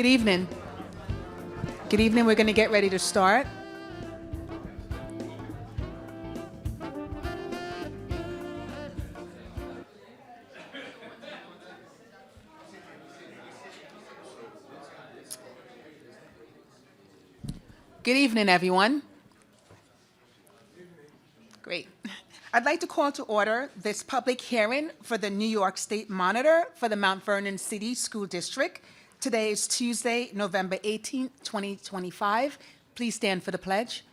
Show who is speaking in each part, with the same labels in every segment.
Speaker 1: Good evening. Good evening. We're going to get ready to start. Good evening, everyone. Great. I'd like to call to order this public hearing for the New York State Monitor for the Mount Vernon City School District. Today is Tuesday, November 18th, 2025. Please stand for the pledge.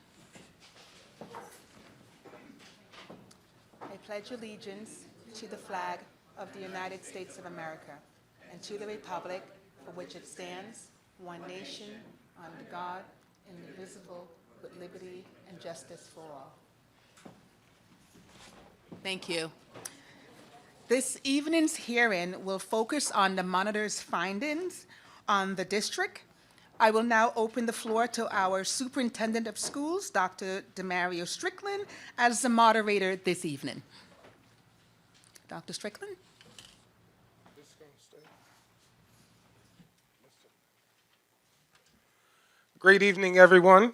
Speaker 1: I pledge allegiance to the flag of the United States of America and to the republic for which it stands, one nation, under God, indivisible, with liberty and justice for all. Thank you. This evening's hearing will focus on the monitor's findings on the district. I will now open the floor to our Superintendent of Schools, Dr. Demario Strickland, as the moderator this evening. Dr. Strickland?
Speaker 2: Great evening, everyone.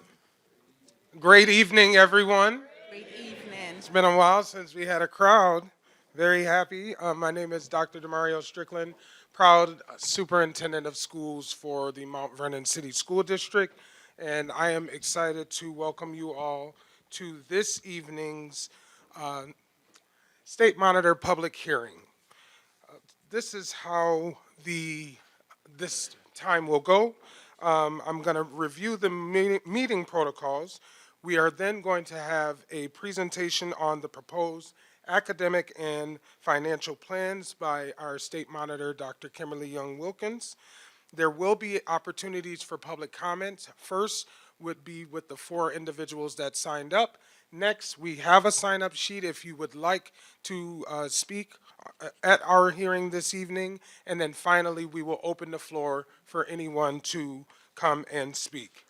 Speaker 2: Great evening, everyone.
Speaker 1: Great evening.
Speaker 2: It's been a while since we had a crowd. Very happy. My name is Dr. Demario Strickland, proud superintendent of schools for the Mount Vernon City School District, and I am excited to welcome you all to this evening's State Monitor public hearing. This is how this time will go. I'm going to review the meeting protocols. We are then going to have a presentation on the proposed academic and financial plans by our state monitor, Dr. Kimberly Young-Wilkins. There will be opportunities for public comments. First would be with the 4 individuals that signed up. Next, we have a sign-up sheet if you would like to speak at our hearing this evening. And then finally, we will open the floor for anyone to come and speak.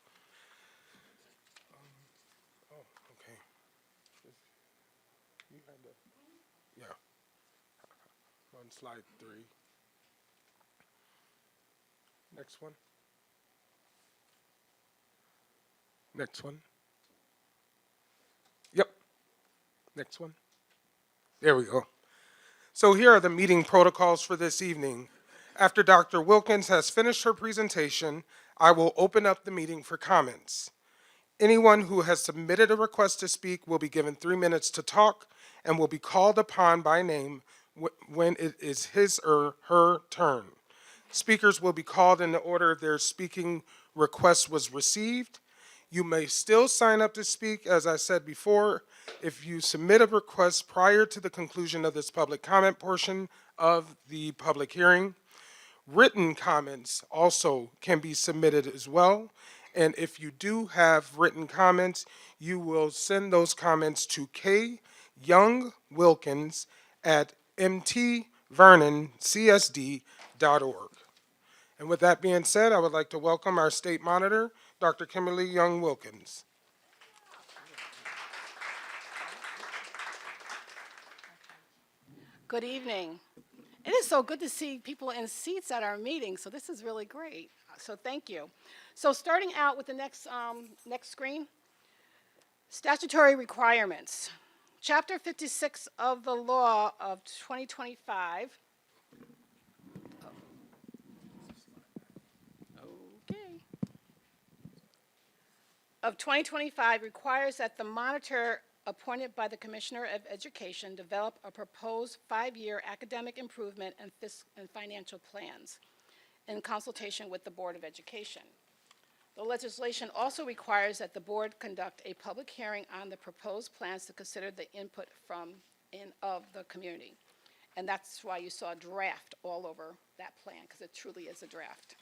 Speaker 2: Okay. You had the, yeah. On slide 3. Next one. Next one. Yep. Next one. There we go. So here are the meeting protocols for this evening. After Dr. Wilkins has finished her presentation, I will open up the meeting for comments. Anyone who has submitted a request to speak will be given 3 minutes to talk and will be called upon by name when it is his or her turn. Speakers will be called in the order their speaking request was received. You may still sign up to speak, as I said before, if you submit a request prior to the conclusion of this public comment portion of the public hearing. Written comments also can be submitted as well. And if you do have written comments, you will send those comments to kyoungwilkins@mtvernoncsd.org. And with that being said, I would like to welcome our state monitor, Dr. Kimberly Young-Wilkins.
Speaker 3: Good evening. It is so good to see people in seats at our meeting, so this is really great. So thank you. So starting out with the next screen, statutory requirements. Chapter 56 of the law of 2025. Of 2025 requires that the monitor appointed by the Commissioner of Education develop a proposed 5-year academic improvement and financial plans in consultation with the Board of Education. The legislation also requires that the board conduct a public hearing on the proposed plans to consider the input of the community. And that's why you saw a draft all over that plan, because it truly is a draft.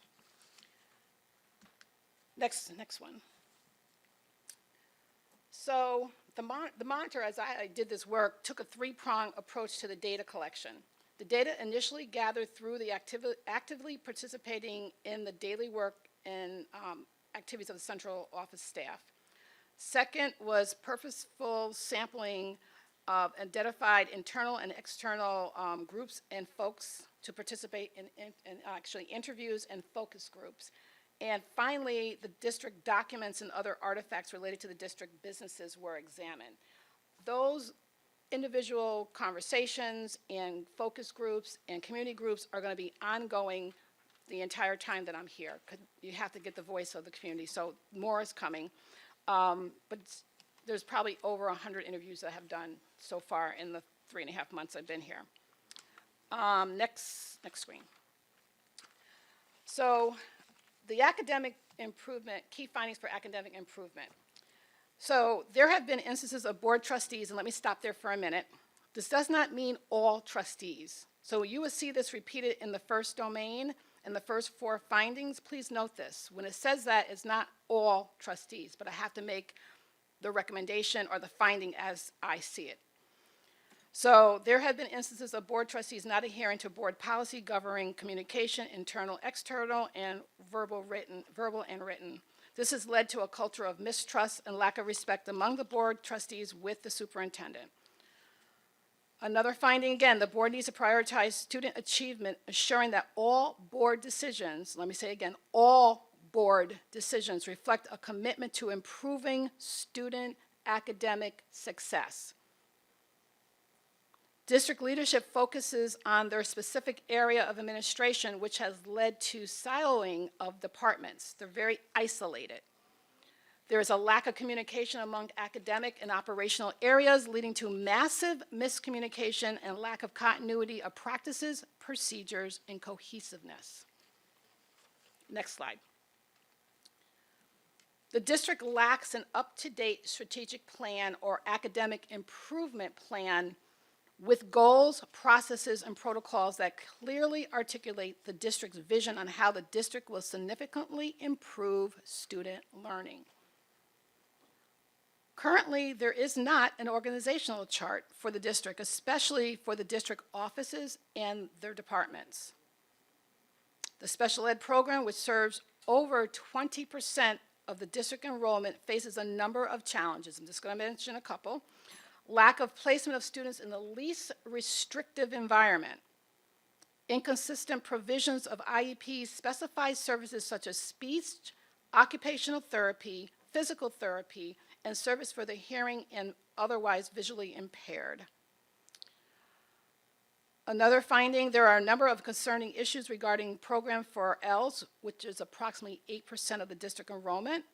Speaker 3: Next one. So the monitor, as I did this work, took a 3-pronged approach to the data collection. The data initially gathered through the actively participating in the daily work and activities of the central office staff. Second was purposeful sampling of identified internal and external groups and folks to participate in actually interviews and focus groups. And finally, the district documents and other artifacts related to the district businesses were examined. Those individual conversations and focus groups and community groups are going to be ongoing the entire time that I'm here. 'Cause you have to get the voice of the community, so more is coming. But there's probably over 100 interviews that I have done so far in the 3.5 months I've been here. Next screen. So the academic improvement, key findings for academic improvement. So there have been instances of board trustees, and let me stop there for a minute. This does not mean all trustees. So you will see this repeated in the first domain and the first 4 findings. Please note this. When it says that, it's not all trustees, but I have to make the recommendation or the finding as I see it. So there have been instances of board trustees not adhering to board policy governing communication, internal, external, and verbal and written. This has led to a culture of mistrust and lack of respect among the board trustees with the superintendent. Another finding, again, the board needs to prioritize student achievement, assuring that all board decisions, let me say again, all board decisions reflect a commitment to improving student academic success. District leadership focuses on their specific area of administration, which has led to siloing of departments. They're very isolated. There is a lack of communication among academic and operational areas, leading to massive miscommunication and lack of continuity of practices, procedures, and cohesiveness. Next slide. The district lacks an up-to-date strategic plan or academic improvement plan with goals, processes, and protocols that clearly articulate the district's vision on how the district will significantly improve student learning. Currently, there is not an organizational chart for the district, especially for the district offices and their departments. The special ed program, which serves over 20% of the district enrollment, faces a number of challenges. I'm just going to mention a couple. Lack of placement of students in the least restrictive environment. Inconsistent provisions of IEPs specify services such as speech, occupational therapy, physical therapy, and service for the hearing and otherwise visually impaired. Another finding, there are a number of concerning issues regarding program for Ls, which is approximately 8% of the district enrollment.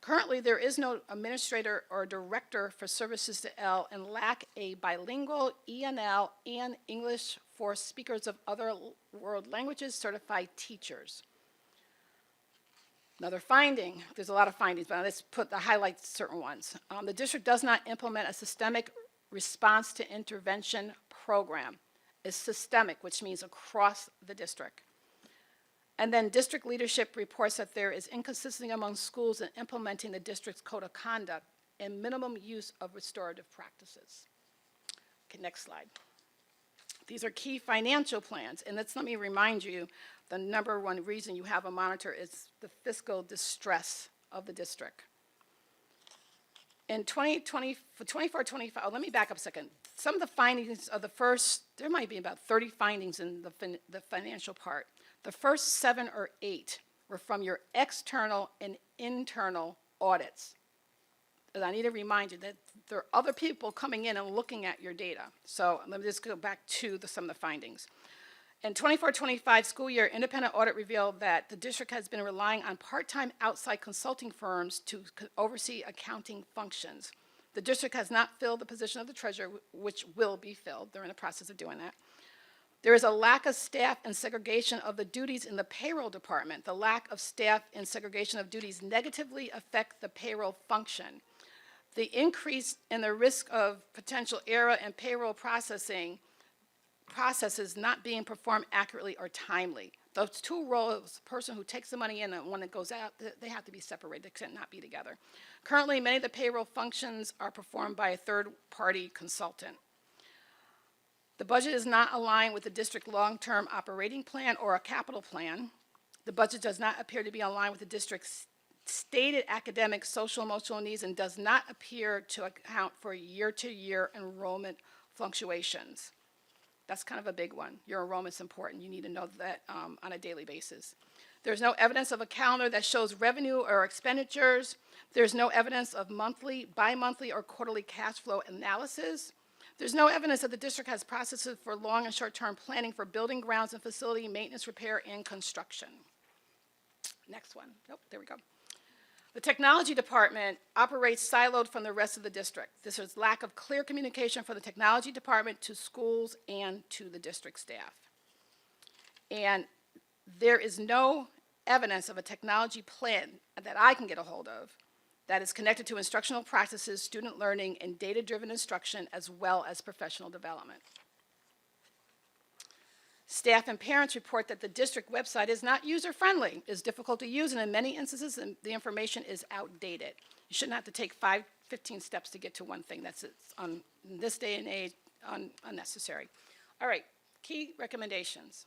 Speaker 3: Currently, there is no administrator or director for services to L and lack a bilingual ENL and English for speakers of other world languages certified teachers. Another finding, there's a lot of findings, but let's highlight certain ones. The district does not implement a systemic response to intervention program. It's systemic, which means across the district. And then district leadership reports that there is inconsistency among schools in implementing the district's code of conduct and minimum use of restorative practices. Okay, next slide. These are key financial plans, and let me remind you, the number one reason you have a monitor is the fiscal distress of the district. In 2020, for 24-25, let me back up a second. Some of the findings of the first, there might be about 30 findings in the financial part. The first 7 or 8 were from your external and internal audits. And I need to remind you that there are other people coming in and looking at your data. So let me just go back to some of the findings. In 24-25 school year, independent audit revealed that the district has been relying on part-time outside consulting firms to oversee accounting functions. The district has not filled the position of the treasurer, which will be filled. They're in the process of doing that. There is a lack of staff and segregation of the duties in the payroll department. The lack of staff and segregation of duties negatively affect the payroll function. The increase in the risk of potential error in payroll processes not being performed accurately or timely. Those two roles, the person who takes the money in and one that goes out, they have to be separated. They cannot be together. Currently, many of the payroll functions are performed by a third-party consultant. The budget is not aligned with the district long-term operating plan or a capital plan. The budget does not appear to be aligned with the district's stated academic, social, emotional needs and does not appear to account for year-to-year enrollment fluctuations. That's kind of a big one. Your enrollment's important. You need to know that on a daily basis. There's no evidence of a calendar that shows revenue or expenditures. There's no evidence of monthly, bi-monthly, or quarterly cash flow analysis. There's no evidence that the district has processes for long and short-term planning for building, grounds, and facility maintenance, repair, and construction. Next one. Nope, there we go. The technology department operates siloed from the rest of the district. This is lack of clear communication from the technology department to schools and to the district staff. And there is no evidence of a technology plan that I can get a hold of that is connected to instructional practices, student learning, and data-driven instruction, as well as professional development. Staff and parents report that the district website is not user-friendly, is difficult to use, and in many instances, the information is outdated. You shouldn't have to take 15 steps to get to one thing. That's on this day and age, unnecessary. All right, key recommendations.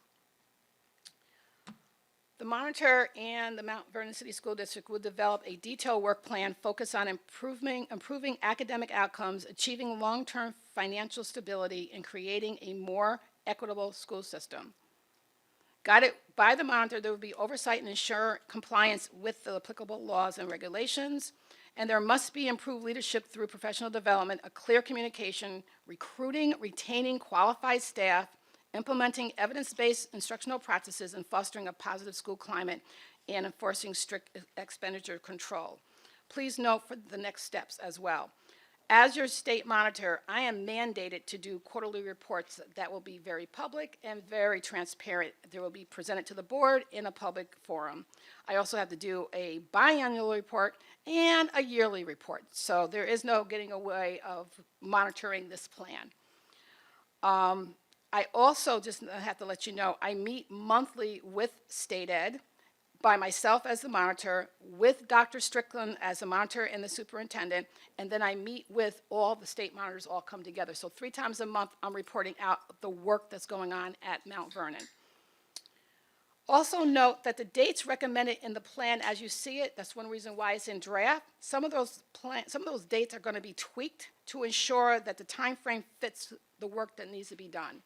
Speaker 3: The monitor and the Mount Vernon City School District will develop a detailed work plan focused on improving academic outcomes, achieving long-term financial stability, and creating a more equitable school system. Guided by the monitor, there will be oversight and ensure compliance with the applicable laws and regulations, and there must be improved leadership through professional development, a clear communication, recruiting, retaining qualified staff, implementing evidence-based instructional practices, and fostering a positive school climate, and enforcing strict expenditure control. Please note for the next steps as well. As your state monitor, I am mandated to do quarterly reports that will be very public and very transparent. They will be presented to the board in a public forum. I also have to do a biannual report and a yearly report. So there is no getting away of monitoring this plan. I also just have to let you know, I meet monthly with State Ed, by myself as the monitor, with Dr. Strickland as the monitor and the superintendent, and then I meet with all the state monitors all come together. So 3 times a month, I'm reporting out the work that's going on at Mount Vernon. Also note that the dates recommended in the plan as you see it, that's one reason why it's in draft. Some of those dates are going to be tweaked to ensure that the time frame fits the work that needs to be done.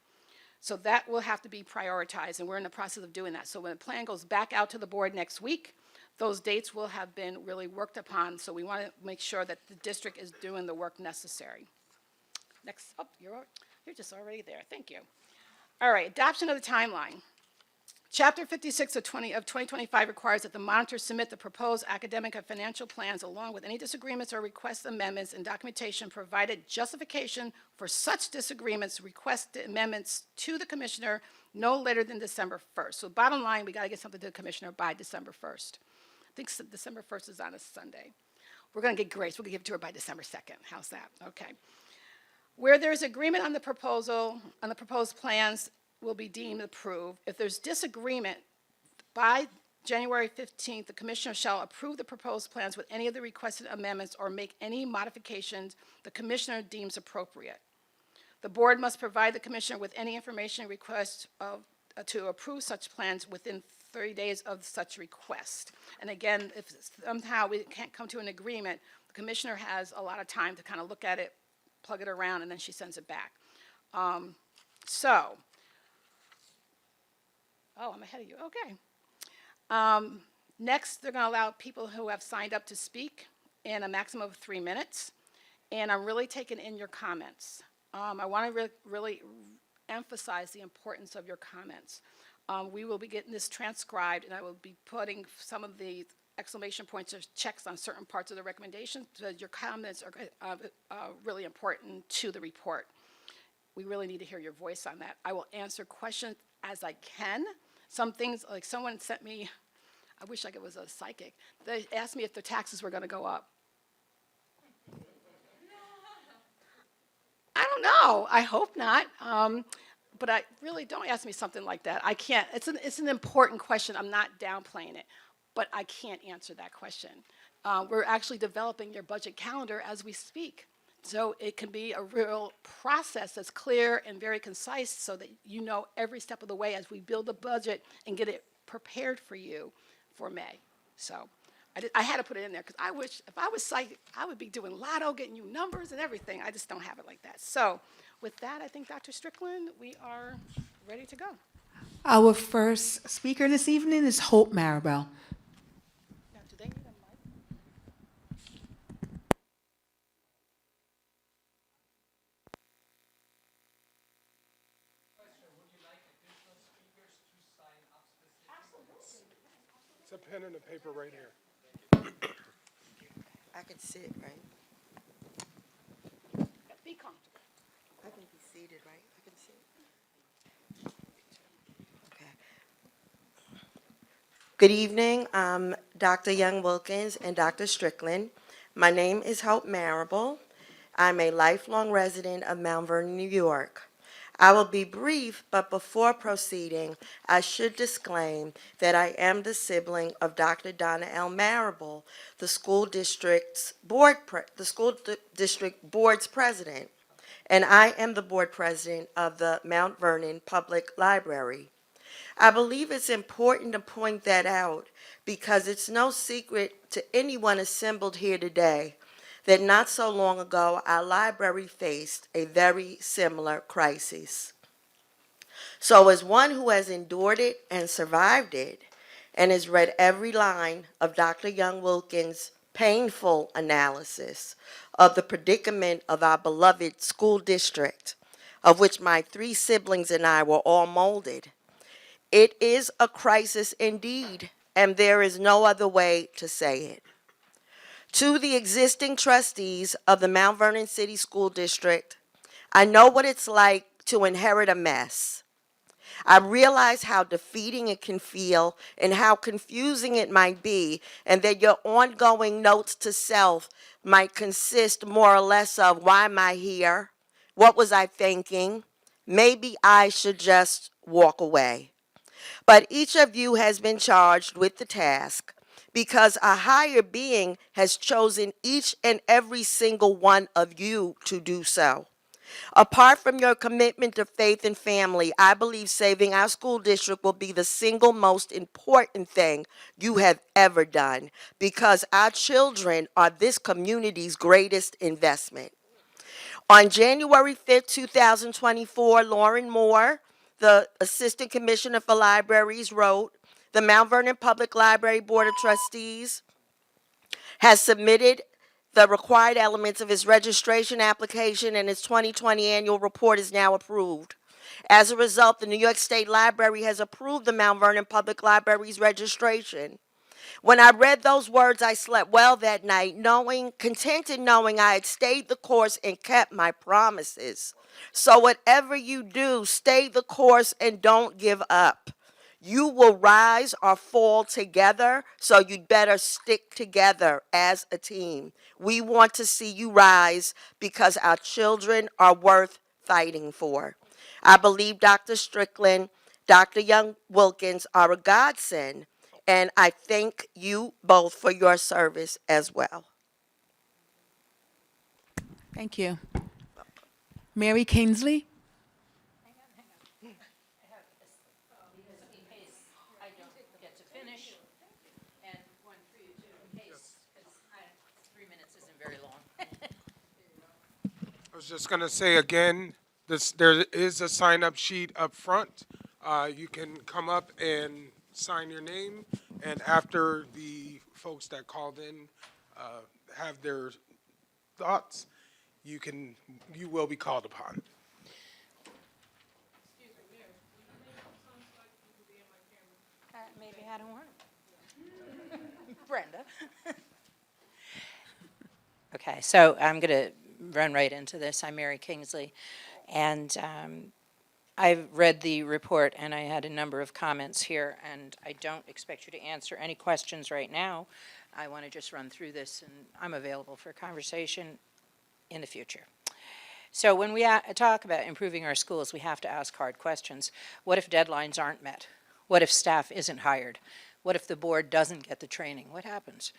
Speaker 3: So that will have to be prioritized, and we're in the process of doing that. So when the plan goes back out to the board next week, those dates will have been really worked upon. So we want to make sure that the district is doing the work necessary. Next, oh, you're just already there. Thank you. All right, adoption of the timeline. Chapter 56 of 2025 requires that the monitor submit the proposed academic and financial plans along with any disagreements or request amendments and documentation provided justification for such disagreements, request amendments to the commissioner no later than December 1st. So bottom line, we got to get something to the commissioner by December 1st. I think December 1st is on a Sunday. We're going to get grace. We're going to give it to her by December 2nd. How's that? Okay. Where there's agreement on the proposal, on the proposed plans, will be deemed approved. If there's disagreement, by January 15th, the commissioner shall approve the proposed plans with any of the requested amendments or make any modifications the commissioner deems appropriate. The board must provide the commissioner with any information request to approve such plans within 30 days of such request. And again, if somehow we can't come to an agreement, the commissioner has a lot of time to kind of look at it, plug it around, and then she sends it back. Oh, I'm ahead of you. Okay. Next, they're going to allow people who have signed up to speak in a maximum of 3 minutes. And I'm really taking in your comments. I want to really emphasize the importance of your comments. We will be getting this transcribed, and I will be putting some of the exclamation points or checks on certain parts of the recommendation. So your comments are really important to the report. We really need to hear your voice on that. I will answer questions as I can. Some things, like someone sent me, I wish I was a psychic. They asked me if the taxes were going to go up. I don't know. I hope not. But I really, don't ask me something like that. I can't. It's an important question. I'm not downplaying it. But I can't answer that question. We're actually developing your budget calendar as we speak. So it can be a real process that's clear and very concise so that you know every step of the way as we build the budget and get it prepared for you for May. So I had to put it in there because I wish, if I was psychic, I would be doing lotto, getting you numbers and everything. I just don't have it like that. So with that, I think, Dr. Strickland, we are ready to go.
Speaker 1: Our first speaker this evening is Hope Maribel.
Speaker 3: Now, do they need a mic?
Speaker 2: It's a pen and a paper right here.
Speaker 4: I can sit, right?
Speaker 3: Be comfortable.
Speaker 4: I can be seated, right? I can sit. Okay. Good evening. I'm Dr. Young Wilkins and Dr. Strickland. My name is Hope Marable. I'm a lifelong resident of Mount Vernon, New York. I will be brief, but before proceeding, I should disclaim that I am the sibling of Dr. Donna L. Marable, the school district's district board's president, and I am the board president of the Mount Vernon Public Library. I believe it's important to point that out because it's no secret to anyone assembled here today that not so long ago our library faced a very similar crisis. So as one who has endured it and survived it and has read every line of Dr. Young Wilkins' painful analysis of the predicament of our beloved school district, of which my 3 siblings and I were all molded, it is a crisis indeed, and there is no other way to say it. To the existing trustees of the Mount Vernon City School District, I know what it's like to inherit a mess. I realize how defeating it can feel and how confusing it might be, and that your ongoing notes to self might consist more or less of, why am I here? What was I thinking? Maybe I should just walk away. But each of you has been charged with the task because a higher being has chosen each and every single one of you to do so. Apart from your commitment to faith and family, I believe saving our school district will be the single most important thing you have ever done because our children are this community's greatest investment. On January 5th, 2024, Lauren Moore, the Assistant Commissioner for Libraries, wrote, the Mount Vernon Public Library Board of Trustees has submitted the required elements of its registration application, and its 2020 annual report is now approved. As a result, the New York State Library has approved the Mount Vernon Public Library's registration. When I read those words, I slept well that night, contented knowing I had stayed the course and kept my promises. So whatever you do, stay the course and don't give up. You will rise or fall together, so you'd better stick together as a team. We want to see you rise because our children are worth fighting for. I believe Dr. Strickland, Dr. Young Wilkins are a godsend, and I thank you both for your service as well.
Speaker 1: Thank you. Mary Kingsley?
Speaker 5: I don't get to finish, and one for you too, in case, because 3 minutes isn't very long.
Speaker 2: I was just going to say again, there is a sign-up sheet up front. You can come up and sign your name, and after the folks that called in have their thoughts, you will be called upon.
Speaker 5: Maybe I don't want it. Brenda. Okay, so I'm going to run right into this. I'm Mary Kingsley, and I've read the report, and I had a number of comments here, and I don't expect you to answer any questions right now. I want to just run through this, and I'm available for conversation in the future. So when we talk about improving our schools, we have to ask hard questions. What if deadlines aren't met? What if staff isn't hired? What if the board doesn't get the training? What happens?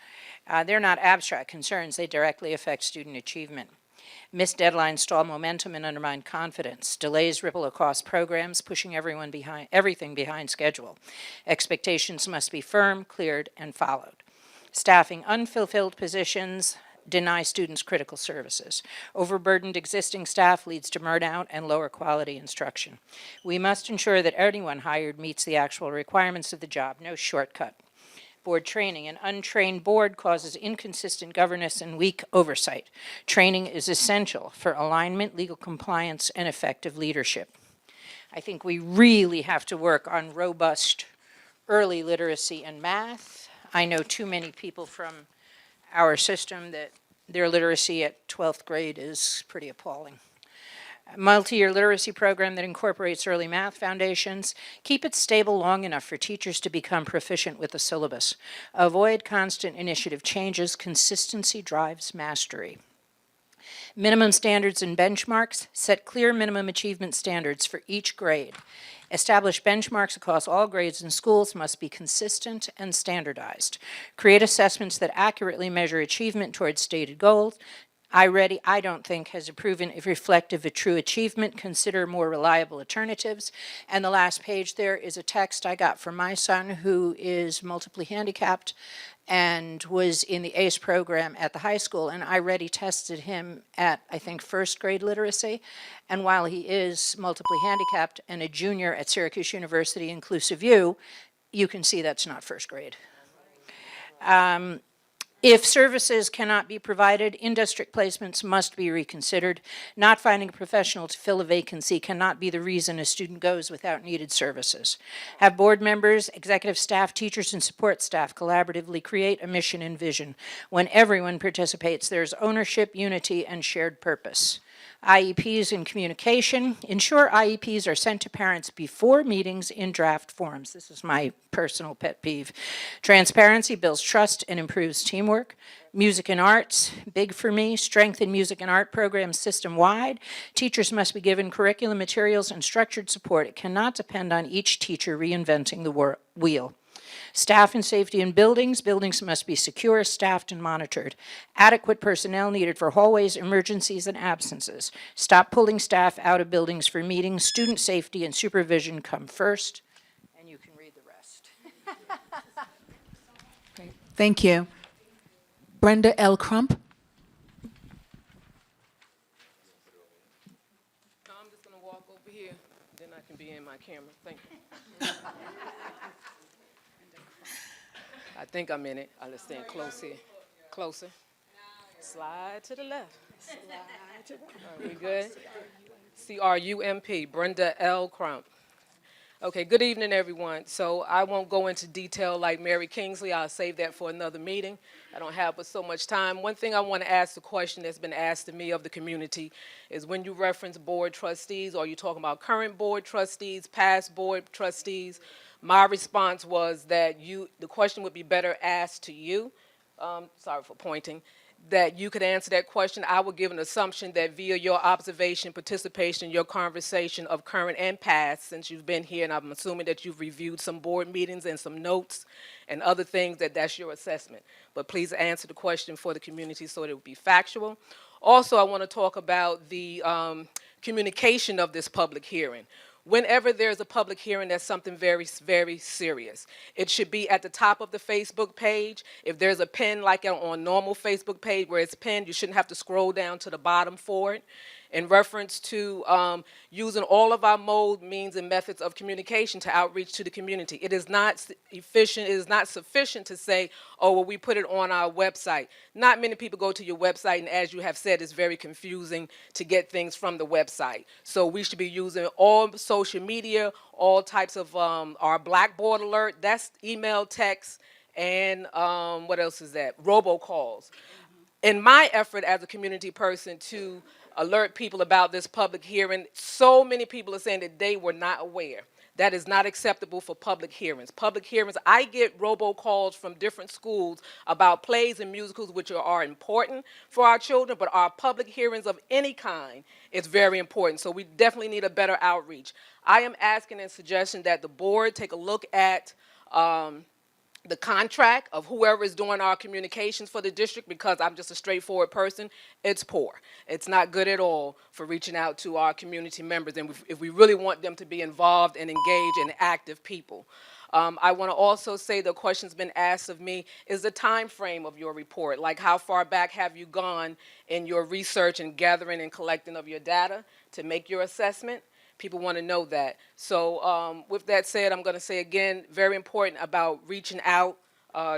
Speaker 5: They're not abstract concerns. They directly affect student achievement. Missed deadlines stall momentum and undermine confidence. Delays ripple across programs, pushing everything behind schedule. Expectations must be firm, cleared, and followed. Staffing unfulfilled positions deny students critical services. Overburdened existing staff leads to burnout and lower quality instruction. We must ensure that anyone hired meets the actual requirements of the job, no shortcut. Board training. An untrained board causes inconsistent governance and weak oversight. Training is essential for alignment, legal compliance, and effective leadership. I think we really have to work on robust early literacy and math. I know too many people from our system that their literacy at 12th grade is pretty appalling. A multi-year literacy program that incorporates early math foundations. Keep it stable long enough for teachers to become proficient with the syllabus. Avoid constant initiative changes. Consistency drives mastery. Minimum standards and benchmarks. Set clear minimum achievement standards for each grade. Establish benchmarks across all grades in schools must be consistent and standardized. Create assessments that accurately measure achievement towards stated goals. I don't think has proven reflective of true achievement. Consider more reliable alternatives. And the last page there is a text I got from my son, who is multiply handicapped and was in the ACE program at the high school, and I already tested him at, I think, first grade literacy. And while he is multiply handicapped and a junior at Syracuse University Inclusive U, you can see that's not first grade. If services cannot be provided, in-district placements must be reconsidered. Not finding a professional to fill a vacancy cannot be the reason a student goes without needed services. Have board members, executive staff, teachers, and support staff collaboratively create a mission and vision. When everyone participates, there's ownership, unity, and shared purpose. IEPs and communication. Ensure IEPs are sent to parents before meetings in draft forms. This is my personal pet peeve. Transparency builds trust and improves teamwork. Music and arts, big for me. Strengthen music and art programs system-wide. Teachers must be given curriculum materials and structured support. It cannot depend on each teacher reinventing the wheel. Staff and safety in buildings. Buildings must be secure, staffed, and monitored. Adequate personnel needed for hallways, emergencies, and absences. Stop pulling staff out of buildings for meetings. Student safety and supervision come first. And you can read the rest.
Speaker 1: Thank you. Brenda L. Crump.
Speaker 6: I'm just going to walk over here, then I can be in my camera. Thank you. I think I'm in it. Let's stand close here. Closer. Slide to the left. Slide to the right. Are we good? C-R-U-M-P, Brenda L. Crump. Okay, good evening, everyone. So I won't go into detail like Mary Kingsley. I'll save that for another meeting. I don't have but so much time. One thing I want to ask, the question that's been asked to me of the community, is when you reference board trustees, are you talking about current board trustees, past board trustees? My response was that the question would be better asked to you. Sorry for pointing. That you could answer that question. I would give an assumption that via your observation, participation, your conversation of current and past, since you've been here, and I'm assuming that you've reviewed some board meetings and some notes and other things, that's your assessment. But please answer the question for the community so that it would be factual. Also, I want to talk about the communication of this public hearing. Whenever there's a public hearing, that's something very, very serious. It should be at the top of the Facebook page. If there's a pin like on normal Facebook page where it's pinned, you shouldn't have to scroll down to the bottom for it. In reference to using all of our mode, means, and methods of communication to outreach to the community. It is not efficient, it is not sufficient to say, oh, well, we put it on our website. Not many people go to your website, and as you have said, it's very confusing to get things from the website. So we should be using all social media, all types of our Blackboard alert, that's email, text, and what else is that? Robocalls. In my effort as a community person to alert people about this public hearing, so many people are saying that they were not aware. That is not acceptable for public hearings. Public hearings, I get robocalls from different schools about plays and musicals which are important for our children, but our public hearings of any kind is very important. So we definitely need a better outreach. I am asking and suggesting that the board take a look at the contract of whoever is doing our communications for the district, because I'm just a straightforward person. It's poor. It's not good at all for reaching out to our community members, and if we really want them to be involved and engaged and active people. I want to also say the question's been asked of me, is the time frame of your report, like how far back have you gone in your research and gathering and collecting of your data to make your assessment? People want to know that. So with that said, I'm going to say again, very important about reaching out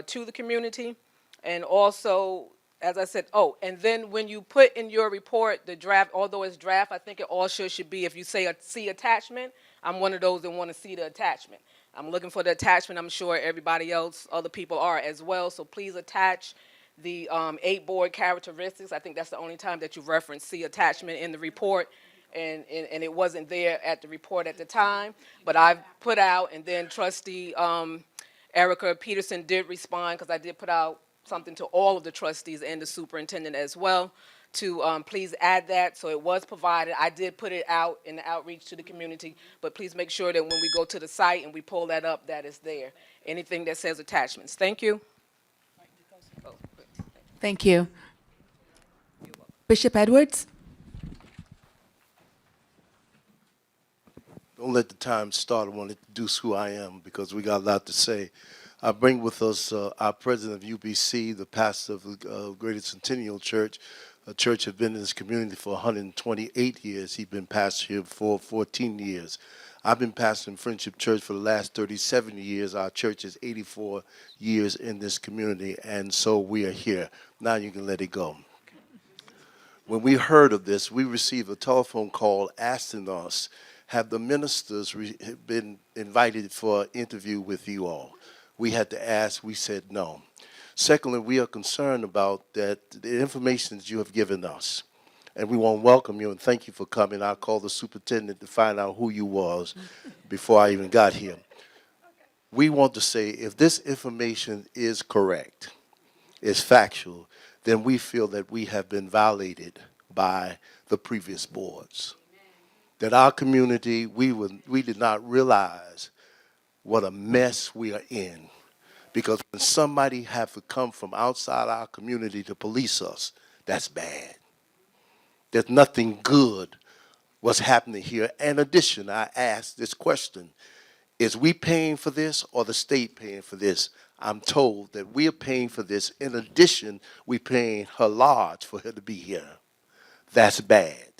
Speaker 6: to the community. And also, as I said, oh, and then when you put in your report the draft, although it's draft, I think it also should be, if you say a see attachment, I'm one of those that want to see the attachment. I'm looking for the attachment. I'm sure everybody else, other people are as well. So please attach the 8 board characteristics. I think that's the only time that you reference see attachment in the report. And it wasn't there at the report at the time. But I've put out, and then Trustee Erica Peterson did respond, because I did put out something to all of the trustees and the superintendent as well, to please add that. So it was provided. I did put it out in the outreach to the community, but please make sure that when we go to the site and we pull that up, that is there. Anything that says attachments. Thank you.
Speaker 1: Thank you. Bishop Edwards?
Speaker 7: Don't let the time start. I want to introduce who I am because we got a lot to say. I bring with us our president of UBC, the pastor of the Greater Centennial Church. A church has been in this community for 128 years. He's been pastor here for 14 years. I've been pastoring Friendship Church for the last 37 years. Our church is 84 years in this community, and so we are here. Now you can let it go. When we heard of this, we received a telephone call asking us, have the ministers been invited for an interview with you all? We had to ask, we said no. Secondly, we are concerned about that the information that you have given us, and we want to welcome you and thank you for coming. I called the superintendent to find out who you was before I even got here. We want to say if this information is correct, is factual, then we feel that we have been violated by the previous boards. That our community, we did not realize what a mess we are in. Because when somebody have to come from outside our community to police us, that's bad. There's nothing good what's happening here. In addition, I asked this question, is we paying for this or the state paying for this? I'm told that we are paying for this. In addition, we paying her lodge for her to be here. That's bad.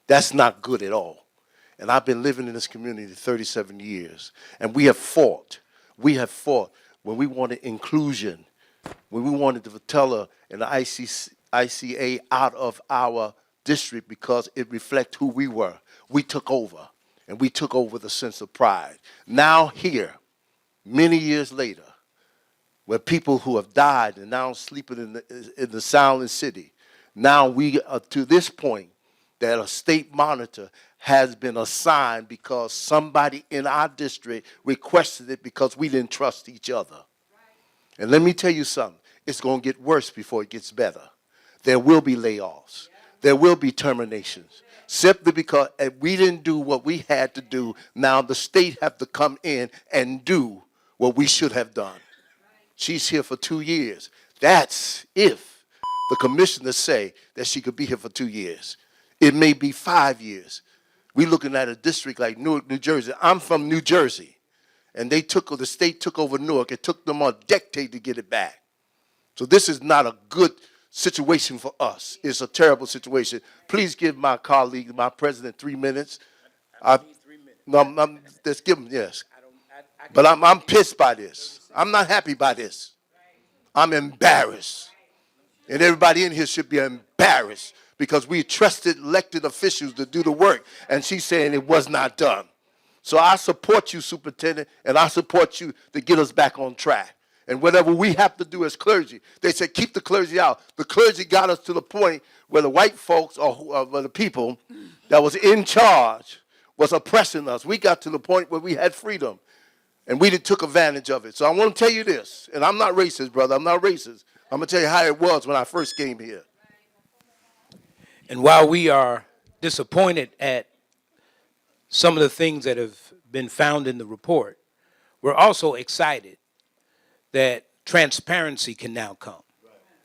Speaker 7: That's not good at all. And I've been living in this community 37 years. And we have fought. We have fought when we wanted inclusion, when we wanted to tell her in the ICA out of our district because it reflects who we were. We took over. And we took over the sense of pride. Now here, many years later, where people who have died and now sleeping in the silent city, now we are to this point that a state monitor has been assigned because somebody in our district requested it because we didn't trust each other. Right. And let me tell you something, it's going to get worse before it gets better. There will be layoffs. Yeah. There will be terminations. Simply because we didn't do what we had to do, now the state have to come in and do what we should have done. Right. She's here for 2 years. That's if the commissioners say that she could be here for 2 years. It may be 5 years. We're looking at a district like Newark, New Jersey. I'm from New Jersey. And the state took over Newark. It took them a decade to get it back. So this is not a good situation for us. It's a terrible situation. Please give my colleague, my president, 3 minutes. I need 3 minutes. No, let's give him, yes. But I'm pissed by this. I'm not happy by this. I'm embarrassed. And everybody in here should be embarrassed because we trusted elected officials to do the work, and she's saying it was not done. So I support you, Superintendent, and I support you to get us back on track. And whatever we have to do as clergy, they said keep the clergy out. The clergy got us to the point where the white folks or the people that was in charge was oppressing us. We got to the point where we had freedom, and we took advantage of it. So I want to tell you this, and I'm not racist, brother. I'm not racist. I'm going to tell you how it was when I first came here.
Speaker 8: And while we are disappointed at some of the things that have been found in the report, we're also excited that transparency can now come.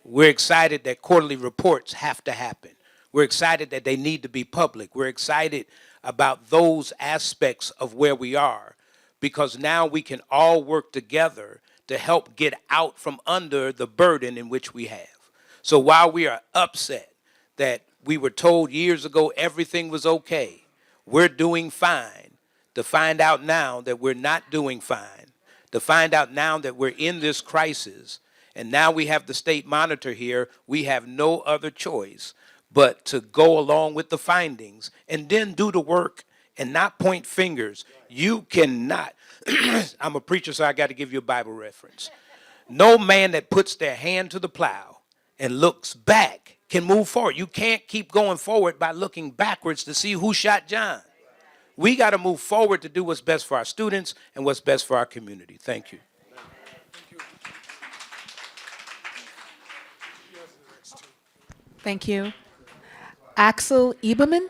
Speaker 8: We're excited that quarterly reports have to happen. We're excited that they need to be public. We're excited about those aspects of where we are because now we can all work together to help get out from under the burden in which we have. So while we are upset that we were told years ago everything was okay, we're doing fine, to find out now that we're not doing fine, to find out now that we're in this crisis, and now we have the state monitor here, we have no other choice but to go along with the findings and then do the work and not point fingers. You cannot, I'm a preacher, so I got to give you a Bible reference. No man that puts their hand to the plow and looks back can move forward. You can't keep going forward by looking backwards to see who shot John. We got to move forward to do what's best for our students and what's best for our community. Thank you.
Speaker 1: Thank you. Axel Eberman?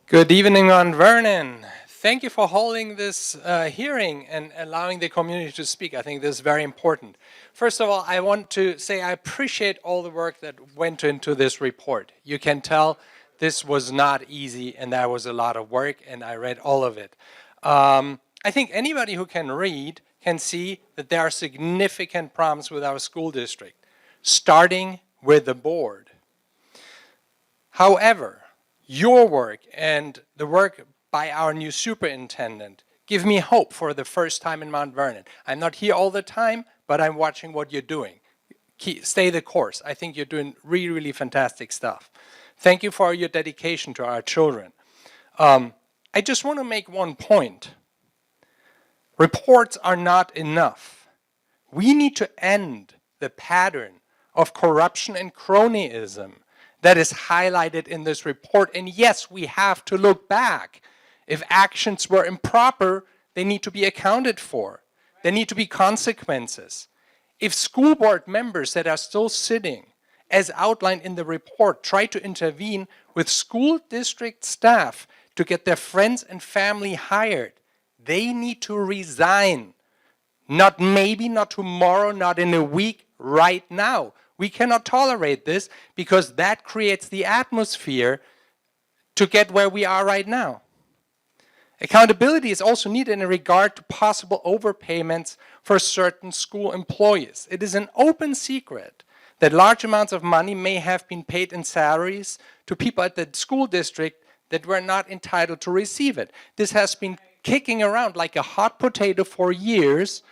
Speaker 9: Good evening, Mount Vernon. Thank you for holding this hearing and allowing the community to speak. I think this is very important. First of all, I want to say I appreciate all the work that went into this report. You can tell this was not easy and there was a lot of work, and I read all of it. I think anybody who can read can see that there are significant problems with our school district, starting with the board. However, your work and the work by our new superintendent give me hope for the first time in Mount Vernon. I'm not here all the time, but I'm watching what you're doing. Stay the course. I think you're doing really, really fantastic stuff. Thank you for your dedication to our children. I just want to make one point. Reports are not enough. We need to end the pattern of corruption and cronyism that is highlighted in this report. And yes, we have to look back. If actions were improper, they need to be accounted for. There need to be consequences. If school board members that are still sitting, as outlined in the report, try to intervene with school district staff to get their friends and family hired, they need to resign. Not maybe, not tomorrow, not in a week, right now. We cannot tolerate this because that creates the atmosphere to get where we are right now. Accountability is also needed in regard to possible overpayments for certain school employees. It is an open secret that large amounts of money may have been paid in salaries to people at the school district that were not entitled to receive it. This has been kicking around like a hot potato for years.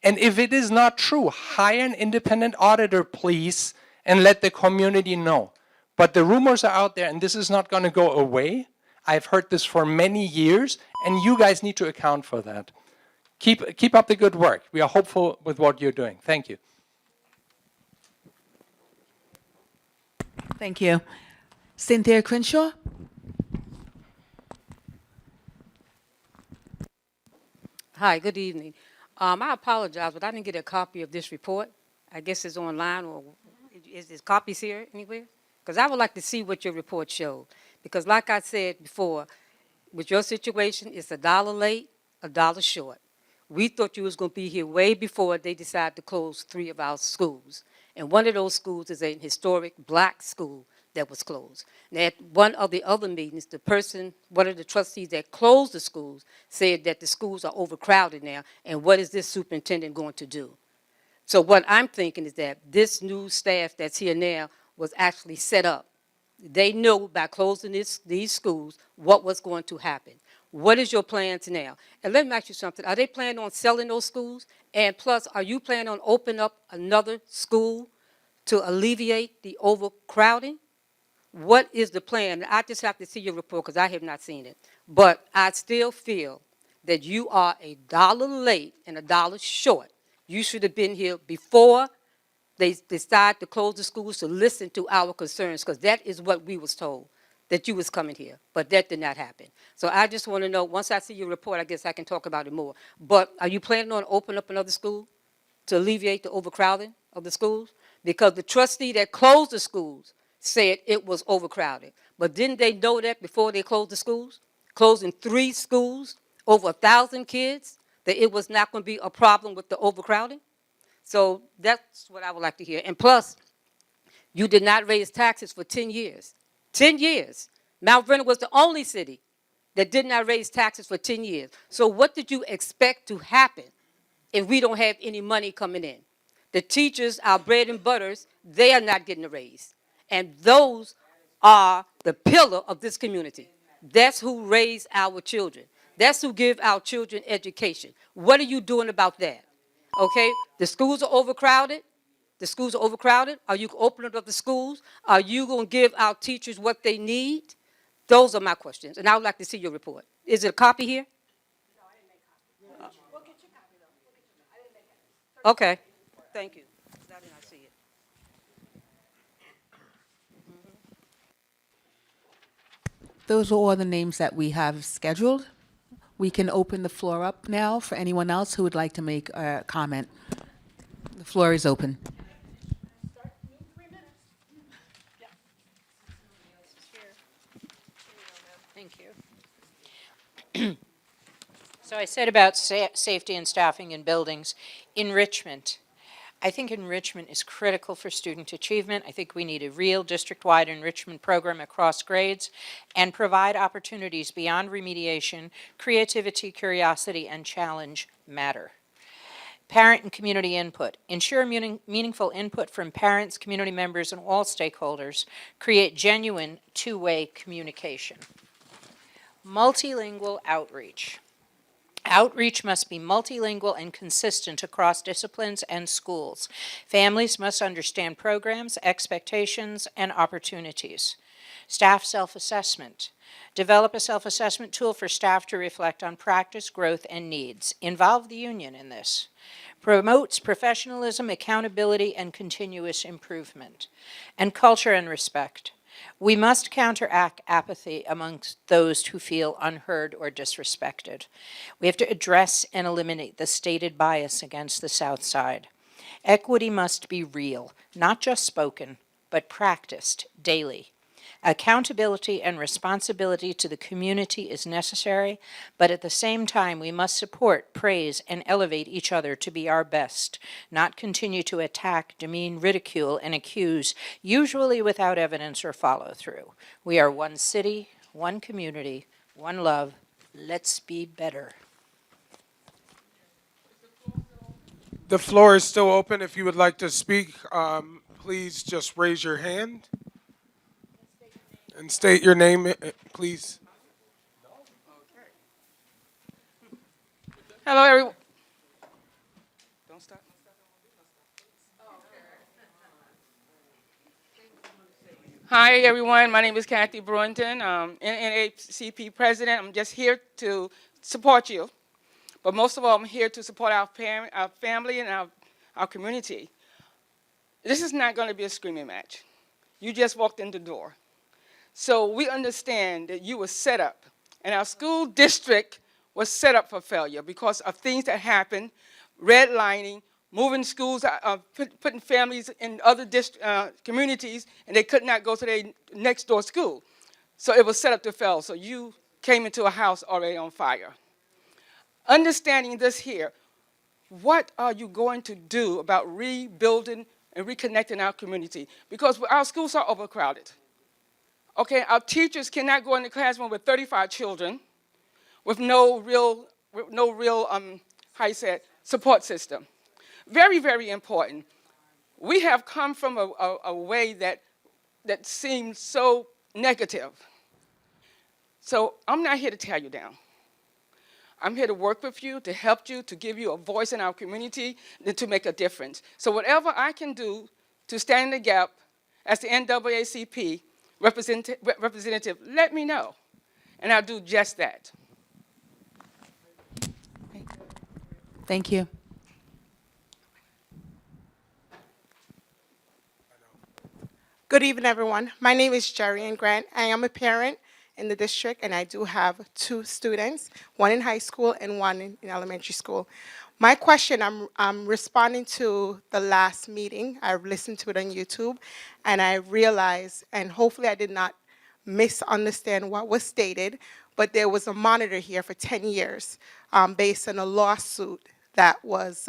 Speaker 9: And if it is not true, hire an independent auditor, please, and let the community know. But the rumors are out there, and this is not going to go away. I've heard this for many years, and you guys need to account for that. Keep up the good work. We are hopeful with what you're doing. Thank you.
Speaker 1: Thank you. Cynthia Crenshaw?
Speaker 10: Hi, good evening. I apologize, but I didn't get a copy of this report. I guess it's online, or is there copies here anywhere? Because I would like to see what your report showed. Because like I said before, with your situation, it's $1 late, $1 short. We thought you was going to be here way before they decided to close 3 of our schools. And one of those schools is a historic black school that was closed. And at one of the other meetings, one of the trustees that closed the schools said that the schools are overcrowded now, and what is this superintendent going to do? So what I'm thinking is that this new staff that's here now was actually set up. They know by closing these schools what was going to happen. What is your plans now? And let me ask you something. Are they planning on selling those schools? And plus, are you planning on opening up another school to alleviate the overcrowding? What is the plan? I just have to see your report because I have not seen it. But I still feel that you are $1 late and $1 short. You should have been here before they decided to close the schools to listen to our concerns, because that is what we was told, that you was coming here. But that did not happen. So I just want to know, once I see your report, I guess I can talk about it more. But are you planning on opening up another school to alleviate the overcrowding of the schools? Because the trustee that closed the schools said it was overcrowded. But didn't they know that before they closed the schools? Closing 3 schools, over 1,000 kids, that it was not going to be a problem with the overcrowding? So that's what I would like to hear. And plus, you did not raise taxes for 10 years. 10 years. Mount Vernon was the only city that did not raise taxes for 10 years. So what did you expect to happen if we don't have any money coming in? The teachers, our bread and butters, they are not getting a raise. And those are the pillar of this community. That's who raise our children. That's who give our children education. What are you doing about that? Okay, the schools are overcrowded. The schools are overcrowded. Are you opening up the schools? Are you going to give our teachers what they need? Those are my questions, and I would like to see your report. Is it a copy here? Okay, thank you. I did not see it.
Speaker 1: Those are all the names that we have scheduled. We can open the floor up now for anyone else who would like to make a comment. The floor is open.
Speaker 5: Thank you. So I said about safety and staffing in buildings. Enrichment. I think enrichment is critical for student achievement. I think we need a real district-wide enrichment program across grades and provide opportunities beyond remediation. Creativity, curiosity, and challenge matter. Parent and community input. Ensure meaningful input from parents, community members, and all stakeholders. Create genuine two-way communication. Multilingual outreach. Outreach must be multilingual and consistent across disciplines and schools. Families must understand programs, expectations, and opportunities. Staff self-assessment. Develop a self-assessment tool for staff to reflect on practice, growth, and needs. Involve the union in this. Promotes professionalism, accountability, and continuous improvement. And culture and respect. We must counteract apathy amongst those who feel unheard or disrespected. We have to address and eliminate the stated bias against the South Side. Equity must be real, not just spoken, but practiced daily. Accountability and responsibility to the community is necessary, but at the same time, we must support, praise, and elevate each other to be our best, not continue to attack, demean, ridicule, and accuse, usually without evidence or follow-through. We are one city, one community, one love. Let's be better.
Speaker 2: The floor is still open. If you would like to speak, please just raise your hand and state your name, please.
Speaker 11: Hello, everyone. Don't stop. Hi, everyone. My name is Kathy Brunton, NAACP president. I'm just here to support you. But most of all, I'm here to support our family and our community. This is not going to be a screaming match. You just walked in the door. So we understand that you were set up, and our school district was set up for failure because of things that happened, redlining, moving schools, putting families in other communities, and they could not go to their next door school. So it was set up to fail. So you came into a house already on fire. Understanding this here, what are you going to do about rebuilding and reconnecting our community? Because our schools are overcrowded. Okay, our teachers cannot go in the classroom with 35 children with no real support system. Very, very important. We have come from a way that seems so negative. So I'm not here to tear you down. I'm here to work with you, to help you, to give you a voice in our community, and to make a difference. So whatever I can do to stand in the gap as the NAACP representative, let me know, and I'll do just that.
Speaker 1: Thank you.
Speaker 12: Good evening, everyone. My name is Jerry Ann Grant. I am a parent in the district, and I do have 2 students, one in high school and one in elementary school. My question, I'm responding to the last meeting. I listened to it on YouTube, and I realized, and hopefully I did not misunderstand what was stated, but there was a monitor here for 10 years based on a lawsuit that was,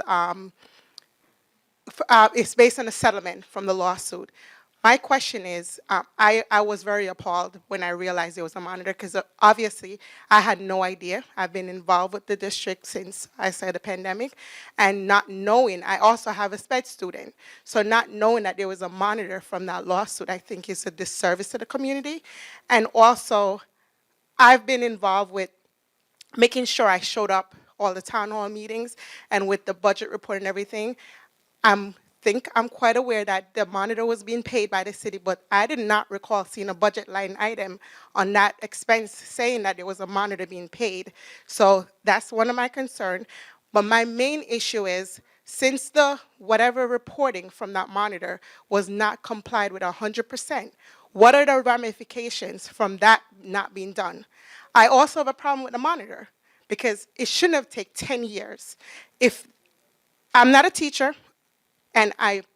Speaker 12: it's based on a settlement from the lawsuit. My question is, I was very appalled when I realized there was a monitor because obviously I had no idea. I've been involved with the district since I said the pandemic, and not knowing, I also have a sped student. So not knowing that there was a monitor from that lawsuit, I think is a disservice to the community. And also, I've been involved with making sure I showed up all the town hall meetings and with the budget report and everything. I'm quite aware that the monitor was being paid by the city, but I did not recall seeing a budget line item on that expense saying that there was a monitor being paid. So that's one of my concerns. But my main issue is, since the whatever reporting from that monitor was not complied with 100%, what are the ramifications from that not being done? I also have a problem with the monitor because it shouldn't have taken 10 years. If I'm not a teacher, and I've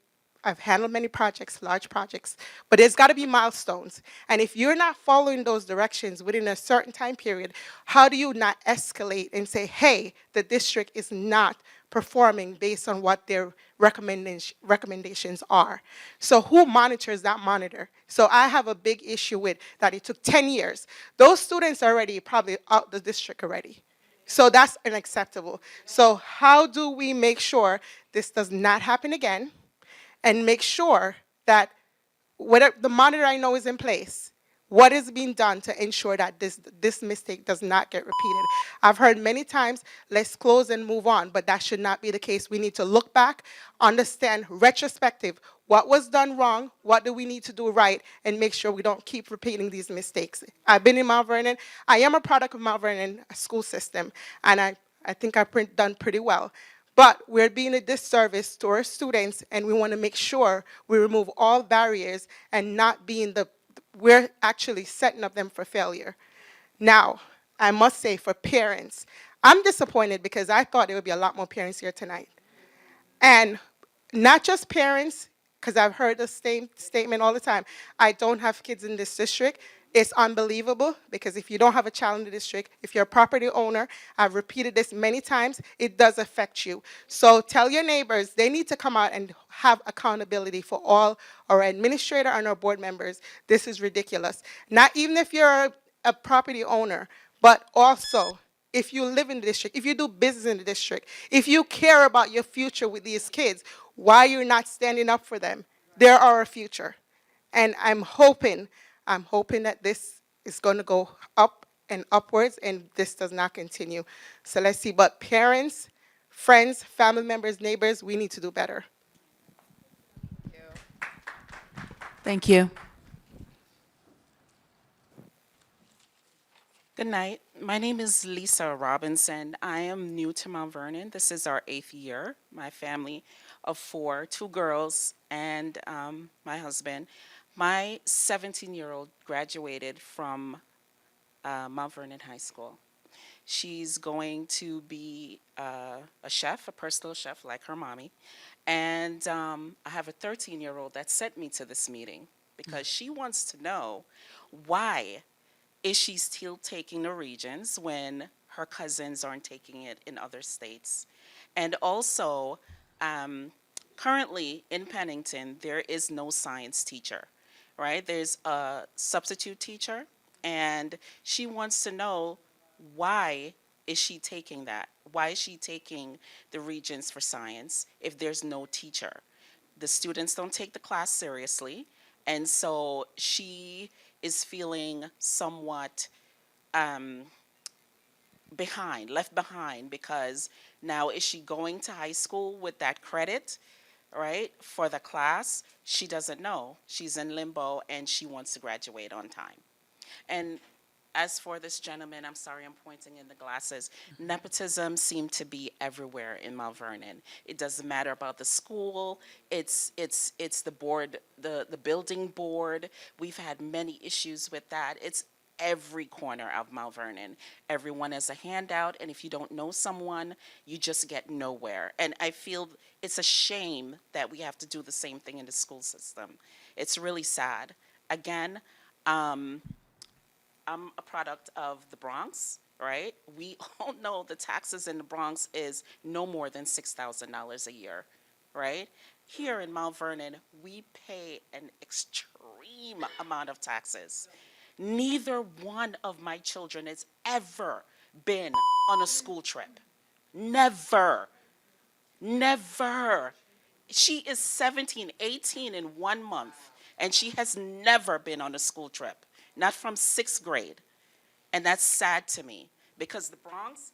Speaker 12: handled many projects, large projects, but there's got to be milestones. And if you're not following those directions within a certain time period, how do you not escalate and say, hey, the district is not performing based on what their recommendations are? So who monitors that monitor? So I have a big issue with that it took 10 years. Those students are already probably out the district already. So that's unacceptable. So how do we make sure this does not happen again and make sure that whatever the monitor I know is in place, what is being done to ensure that this mistake does not get repeated? I've heard many times, let's close and move on, but that should not be the case. We need to look back, understand retrospective, what was done wrong, what do we need to do right, and make sure we don't keep repeating these mistakes. I've been in Mount Vernon. I am a product of Mount Vernon school system, and I think I've done pretty well. But we're being a disservice to our students, and we want to make sure we remove all barriers and not being we're actually setting up them for failure. Now, I must say for parents, I'm disappointed because I thought there would be a lot more parents here tonight. And not just parents, because I've heard the same statement all the time. I don't have kids in this district. It's unbelievable because if you don't have a child in the district, if you're a property owner, I've repeated this many times, it does affect you. So tell your neighbors they need to come out and have accountability for all our administrator and our board members. This is ridiculous. Not even if you're a property owner, but also if you live in the district, if you do business in the district, if you care about your future with these kids, why you're not standing up for them? They're our future. And I'm hoping that this is going to go up and upwards and this does not continue. So let's see. But parents, friends, family members, neighbors, we need to do better.
Speaker 13: Thank you.
Speaker 14: Good night. My name is Lisa Robinson. I am new to Mount Vernon. This is our 8th year. My family of 4, 2 girls, and my husband. My 17-year-old graduated from Mount Vernon High School. She's going to be a chef, a personal chef like her mommy. And I have a 13-year-old that sent me to this meeting because she wants to know why is she still taking the Regents when her cousins aren't taking it in other states? And also, currently in Pennington, there is no science teacher, right? There's a substitute teacher, and she wants to know why is she taking that? Why is she taking the Regents for science if there's no teacher? The students don't take the class seriously, and so she is feeling somewhat left behind, because now is she going to high school with that credit, right, for the class? She doesn't know. She's in limbo and she wants to graduate on time. And as for this gentleman, I'm sorry I'm pointing in the glasses, nepotism seemed to be everywhere in Mount Vernon. It doesn't matter about the school, it's the board, the building board. We've had many issues with that. It's every corner of Mount Vernon. Everyone has a handout, and if you don't know someone, you just get nowhere. And I feel it's a shame that we have to do the same thing in the school system. It's really sad. Again, I'm a product of the Bronx, right? We all know the taxes in the Bronx is no more than $6,000 a year, right? Here in Mount Vernon, we pay an extreme amount of taxes. Neither one of my children has ever been on a school trip. Never. Never. She is 17, 18 in 1 month, and she has never been on a school trip, not from sixth grade. And that's sad to me because the Bronx,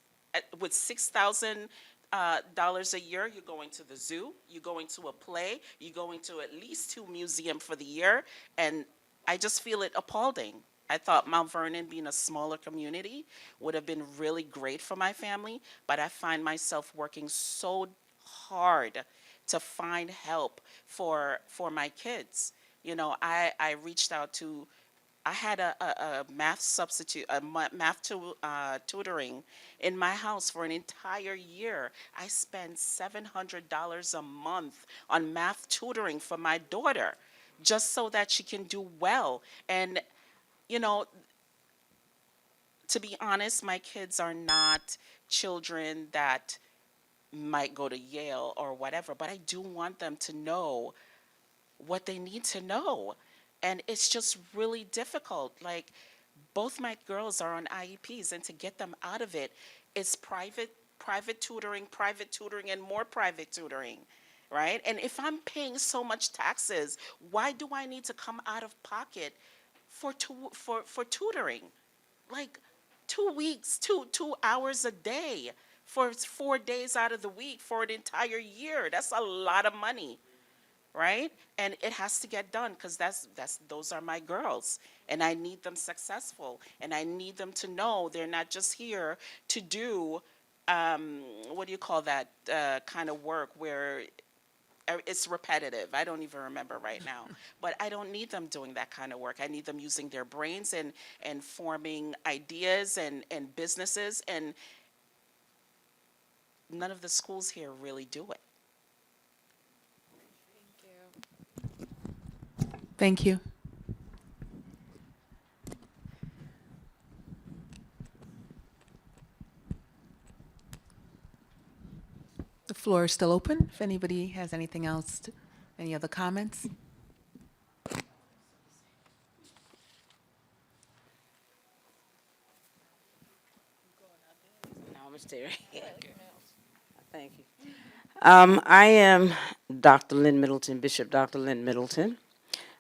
Speaker 14: with $6,000 a year, you're going to the zoo, you're going to a play, you're going to at least 2 museums for the year, and I just feel it appalling. I thought Mount Vernon, being a smaller community, would have been really great for my family, but I find myself working so hard to find help for my kids. You know, I reached out to, I had a math substitute, tutoring in my house for an entire year. I spent $700 a month on math tutoring for my daughter just so that she can do well. And, you know, to be honest, my kids are not children that might go to Yale or whatever, but I do want them to know what they need to know. And it's just really difficult. Like, both my girls are on IEPs, and to get them out of it is private tutoring, and more private tutoring, right? And if I'm paying so much taxes, why do I need to come out of pocket for tutoring? Like 2 weeks, 2 hours a day for 4 days out of the week for an entire year. That's a lot of money, right? And it has to get done because those are my girls, and I need them successful, and I need them to know they're not just here to do what do you call that kind of work where it's repetitive. I don't even remember right now. But I don't need them doing that kind of work. I need them using their brains and forming ideas and businesses, and none of the schools here really do it.
Speaker 13: Thank you. The floor is still open. If anybody has anything else, any other comments?
Speaker 15: No, I'm gonna stay right here. Thank you. I am Dr. Lynn Middleton, Bishop Dr. Lynn Middleton.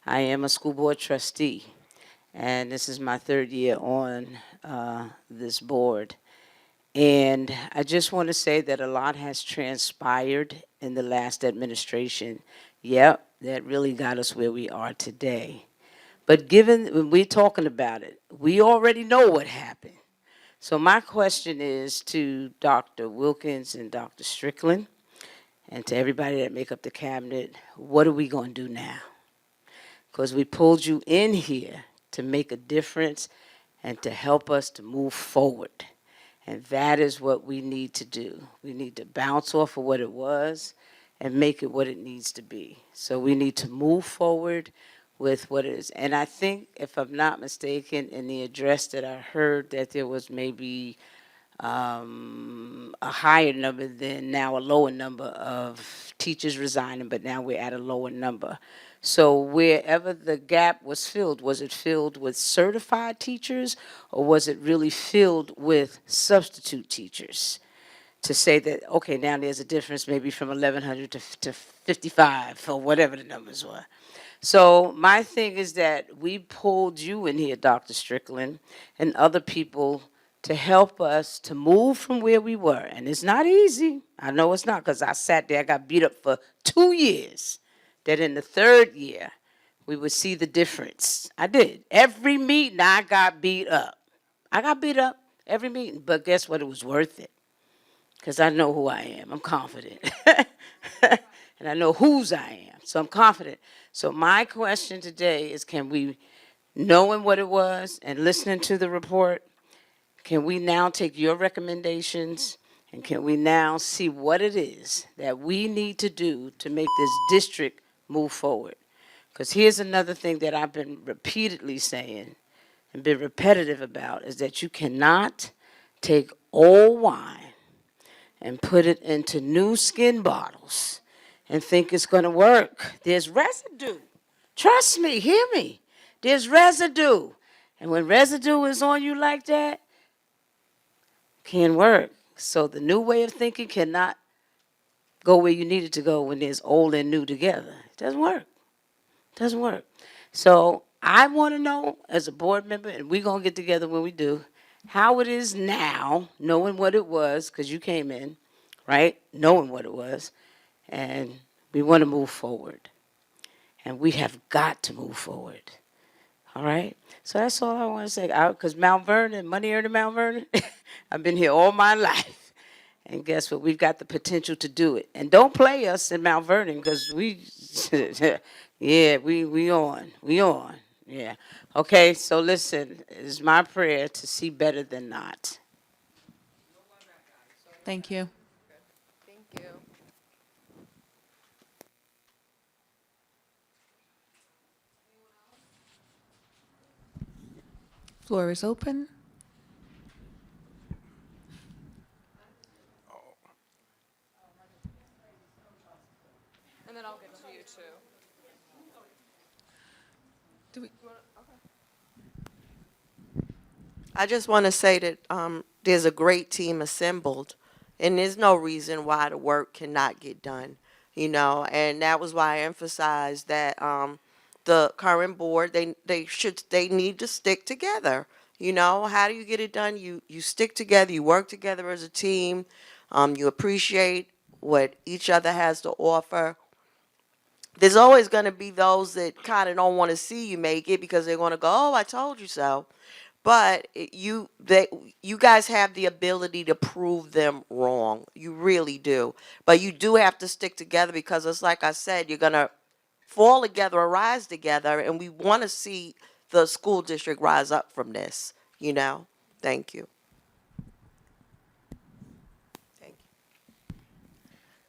Speaker 15: I am a school board trustee, and this is my third year on this board. And I just want to say that a lot has transpired in the last administration. Yep, that really got us where we are today. But given when we're talking about it, we already know what happened. So my question is to Dr. Wilkins and Dr. Strickland, and to everybody that make up the cabinet, what are we going to do now? Because we pulled you in here to make a difference and to help us to move forward. And that is what we need to do. We need to bounce off of what it was and make it what it needs to be. So we need to move forward with what it is. And I think, if I'm not mistaken, in the address that I heard, that there was maybe a higher number than now, a lower number of teachers resigning, but now we're at a lower number. So wherever the gap was it filled with certified teachers, or was it really filled with substitute teachers? To say that, okay, now there's a difference maybe from 1,100 to 55, or whatever the numbers were. So my thing is that we pulled you in here, Dr. Strickland, and other people to help us to move from where we were. And it's not easy. I know it's not, because I sat there, I got beat up for 2 years. That in the third year, we would see the difference. I did. Every meeting, I got beat up. I got beat up every meeting, but guess what? It was worth it, because I know who I am. I'm confident. And I know whose I am, so I'm confident. So my question today is, can we, knowing what it was and listening to the report, can we now take your recommendations, and can we now see what it is that we need to do to make this district move forward? Because here's another thing that I've been repeatedly saying and been repetitive about, is that you cannot take old wine and put it into new skin bottles and think it's going to work. There's residue. Trust me, hear me. There's residue. And when residue is on you like that, can't work. So the new way of thinking cannot go where you need it to go when there's old and new together. It doesn't work. It doesn't work. So I want to know, as a board member, and we're going to get together when we do, how it is now, knowing what it was, because you came in, right? Knowing what it was. And we want to move forward. And we have got to move forward. All right? So that's all I want to say. Because Mount Vernon, money earned in Mount Vernon, I've been here all my life. And guess what? We've got the potential to do it. And don't play us in Mount Vernon because we, yeah, we on. We on. Yeah. Okay, so listen, it's my prayer to see better than not.
Speaker 13: Thank you.
Speaker 6: Thank you.
Speaker 13: Floor is open.
Speaker 6: And then I'll get to you too.
Speaker 4: I just want to say that there's a great team assembled, and there's no reason why the work cannot get done, and that was why I emphasized that the current board, they need to stick together. How do you get it done? You stick together, you work together as a team, you appreciate what each other has to offer. There's always going to be those that kind of don't want to see you make it because they're going to go, "Oh, I told you so." But you guys have the ability to prove them wrong. You really do. But you do have to stick together because it's like I said, you're going to fall together or rise together, and we want to see the school district rise up from this. Thank you. Thank you.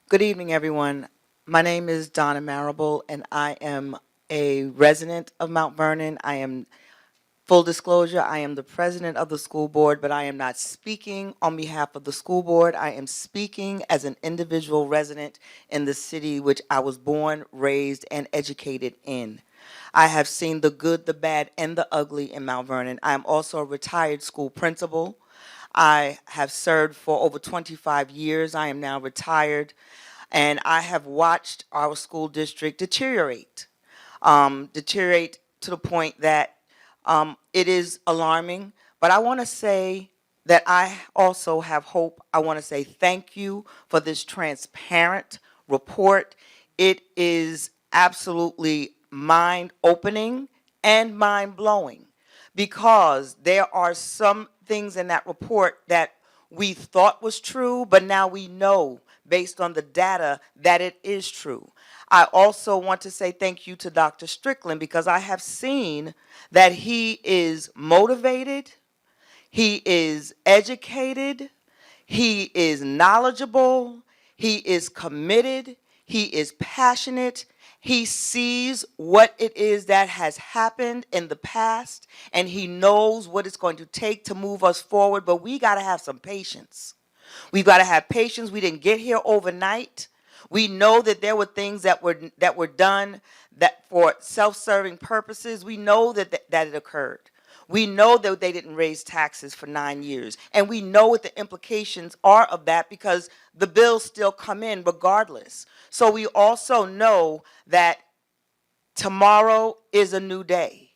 Speaker 16: Good evening, everyone. My name is Donna Marable, and I am a resident of Mount Vernon. Full disclosure, I am the president of the school board, but I am not speaking on behalf of the school board. I am speaking as an individual resident in the city which I was born, raised, and educated in. I have seen the good, the bad, and the ugly in Mount Vernon. I am also a retired school principal. I have served for over 25 years. I am now retired, and I have watched our school district deteriorate to the point that it is alarming, but I want to say that I also have hope. I want to say thank you for this transparent report. It is absolutely mind-opening and mind-blowing because there are some things in that report that we thought was true, but now we know based on the data that it is true. I also want to say thank you to Dr. Strickland because I have seen that he is motivated, he is educated, he is knowledgeable, he is committed, he is passionate, he sees what it is that has happened in the past, and he knows what it's going to take to move us forward, but we got to have some patience. We've got to have patience. We didn't get here overnight. We know that there were things that were done that for self-serving purposes. We know that it occurred. We know that they didn't raise taxes for 9 years. And we know what the implications are of that because the bills still come in regardless. So we also know that tomorrow is a new day.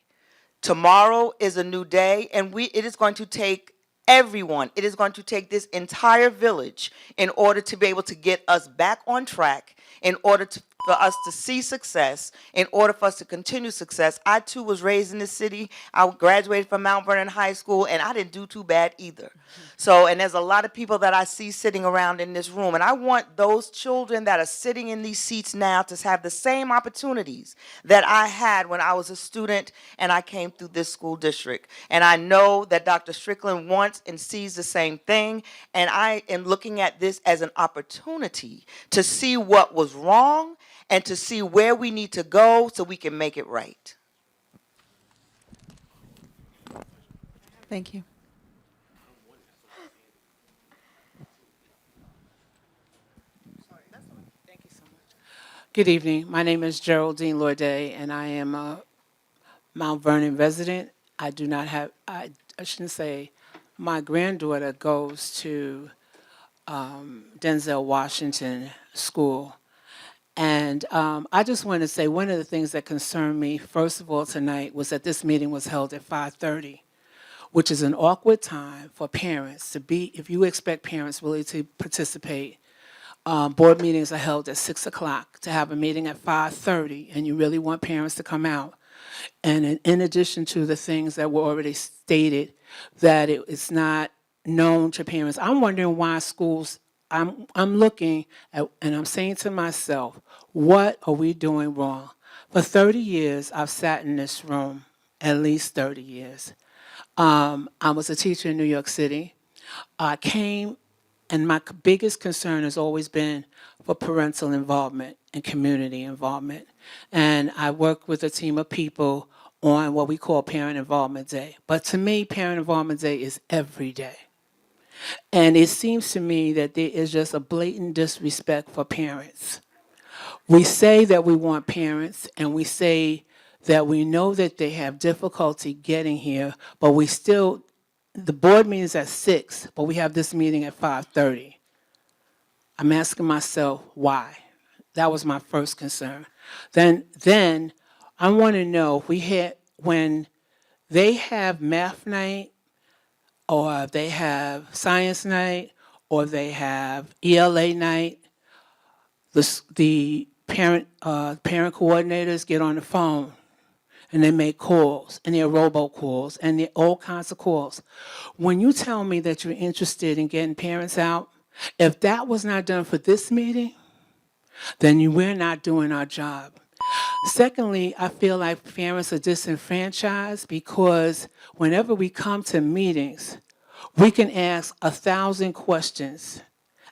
Speaker 16: Tomorrow is a new day, and it is going to take everyone. It is going to take this entire village in order to be able to get us back on track, in order for us to see success, in order for us to continue success. I, too, was raised in the city. I graduated from Mount Vernon High School, and I didn't do too bad either. So, and there's a lot of people that I see sitting around in this room, and I want those children that are sitting in these seats now to have the same opportunities that I had when I was a student and I came through this school district. And I know that Dr. Strickland wants and sees the same thing, and I am looking at this as an opportunity to see what was wrong and to see where we need to go so we can make it right.
Speaker 13: Thank you.
Speaker 14: Thank you so much.
Speaker 17: Good evening. My name is Geraldine Lorday, and I am a Mount Vernon resident. I do not have, I shouldn't say, my granddaughter goes to Denzel Washington School. And I just want to say one of the things that concerned me, first of all, tonight was that this meeting was held at 5:30, which is an awkward time for parents to be, if you expect parents really to participate. Board meetings are held at 6 o'clock. To have a meeting at 5:30, and you really want parents to come out. And in addition to the things that were already stated, that it's not known to parents, I'm wondering why schools, I'm looking at, and I'm saying to myself, what are we doing wrong? For 30 years, I've sat in this room, at least 30 years. I was a teacher in New York City. I came, and my biggest concern has always been for parental involvement and community involvement. And I work with a team of people on what we call Parent Involvement Day. But to me, Parent Involvement Day is every day. And it seems to me that there is just a blatant disrespect for parents. We say that we want parents, and we say that we know that they have difficulty getting here, but we still, the board meeting is at 6, but we have this meeting at 5:30. I'm asking myself why. That was my first concern. Then I want to know if we had, when they have math night, or they have science night, or they have ELA night, the parent coordinators get on the phone and they make calls, and they're robocalls, and they're all kinds of calls. When you tell me that you're interested in getting parents out, if that was not done for this meeting, then we're not doing our job. Secondly, I feel like parents are disenfranchised because whenever we come to meetings, we can ask 1,000 questions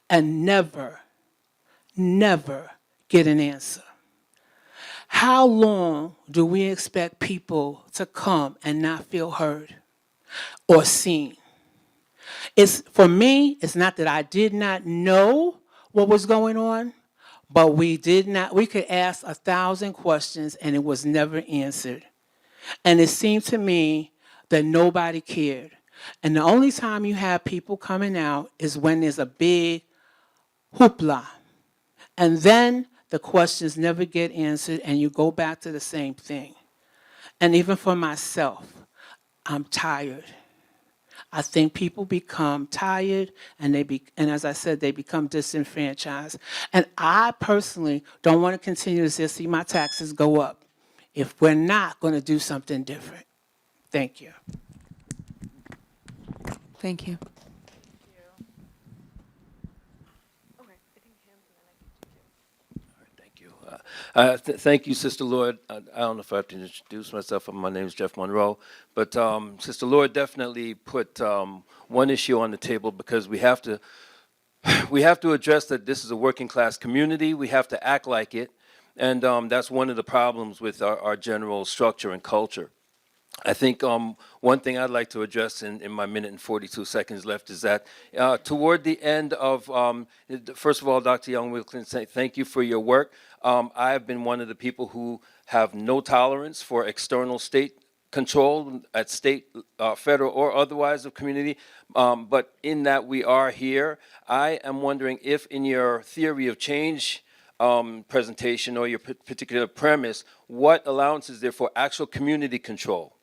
Speaker 17: and never get an answer. How long do we expect people to come and not feel heard or seen? For me, it's not that I did not know what was going on, but we could ask 1,000 questions and it was never answered. And it seemed to me that nobody cared. And the only time you have people coming out is when there's a big hoopla. And then the questions never get answered and you go back to the same thing. And even for myself, I'm tired. I think people become tired and and as I said, they become disenfranchised. And I personally don't want to continue to see my taxes go up if we're not going to do something different. Thank you.
Speaker 13: Thank you.
Speaker 8: Thank you. Thank you, Sister Lord. I don't know if I have to introduce myself. My name is Jeff Monroe. But Sister Lord definitely put one issue on the table because we have to address that this is a working class community. We have to act like it. And that's one of the problems with our general structure and culture. I think one thing I'd like to address in my minute and 42 seconds left is that toward the end of, first of all, Dr. Young-Wilkins, thank you for your work. I have been one of the people who have no tolerance for external state control at state, federal, or otherwise of community. But in that we are here, I am wondering if in your theory of change presentation or your particular premise, what allowance is there for actual community control?